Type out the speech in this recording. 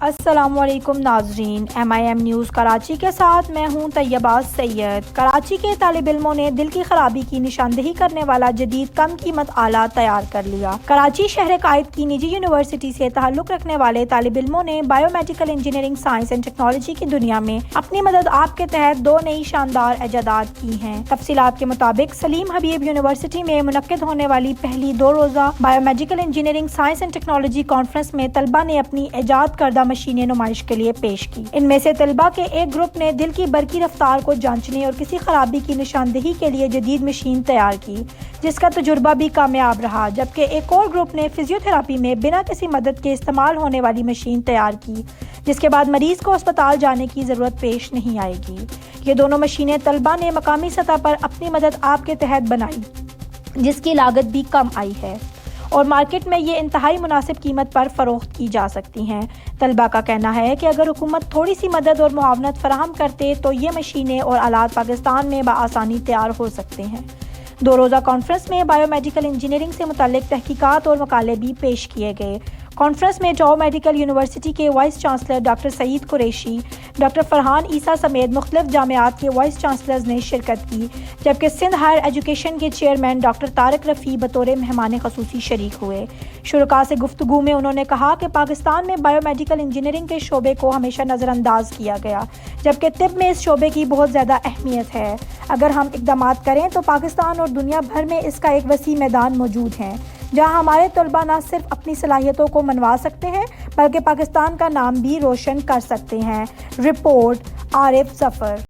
السلام علیکم ناظرین، MIM نیوز کراچی کے ساتھ میں ہوں طیبہ سید۔ کراچی کے طالب علموں نے دل کی خرابی کی نشاندہی کرنے والا جدید کم قیمت آلہ تیار کر لیا۔ کراچی شہر قائد کی نجی یونیورسٹی سے تعلق رکھنے والے طالب علموں نے bio medical engineering science and technology کی دنیا میں اپنی مدد آپ کے تحت 2 نئی شاندار ایجادات کی ہیں۔ تفصیلات کے مطابق سلیم حبیب یونیورسٹی میں منعقد ہونے والی پہلی 2 روزہ bio medical engineering science and technology conference میں طلبہ نے اپنی ایجاد کردہ مشینیں نمائش کے لیے پیش کی۔ ان میں سے طلبہ کے ایک گروپ نے دل کی برقی رفتار کو جانچنے اور کسی خرابی کی نشاندہی کے لیے جدید مشین تیار کی، جس کا تجربہ بھی کامیاب رہا، جبکہ ایک اور گروپ نے فزیو تھراپی میں بنا کسی مدد کے استعمال ہونے والی مشین تیار کی، جس کے بعد مریض کو اسپتال جانے کی ضرورت پیش نہیں آئے گی۔ یہ دونوں مشینیں طلبہ نے مقامی سطح پر اپنی مدد آپ کے تحت بنائی، جس کی لاگت بھی کم آئی ہے اور مارکیٹ میں یہ انتہائی مناسب قیمت پر فروخت کی جا سکتی ہیں۔ طلبہ کا کہنا ہے کہ اگر حکومت تھوڑی سی مدد اور معاونت فراہم کرتے تو یہ مشینیں اور آلات پاکستان میں بآسانی تیار ہو سکتے ہیں۔ 2 روزہ کانفرنس میں بائیو میڈیکل انجینئرنگ سے متعلق تحقیقات اور مقالے بھی پیش کیے گئے۔ کانفرنس میں جو میڈیکل یونیورسٹی کے وائس چانسلر ڈاکٹر سعید قریشی، ڈاکٹر فرحان عیسیٰ سمیت مختلف جامعات کے وائس چانسلرز نے شرکت کی، جبکہ سندھ ہائر ایجوکیشن کے چیئرمین ڈاکٹر طارق رفیع بطور مہمان خصوصی شریک ہوئے۔ شرکاء سے گفتگو میں انہوں نے کہا کہ پاکستان میں بائیو میڈیکل انجینئرنگ کے شعبے کو ہمیشہ نظر انداز کیا گیا، جبکہ طب میں اس شعبے کی بہت زیادہ اہمیت ہے۔ اگر ہم اقدامات کریں تو پاکستان اور دنیا بھر میں اس کا ایک وسیع میدان موجود ہے، جہاں ہمارے طلباء نہ صرف اپنی صلاحیتوں کو منوا سکتے ہیں بلکہ پاکستان کا نام بھی روشن کر سکتے ہیں۔ رپورٹ عارف ظفر۔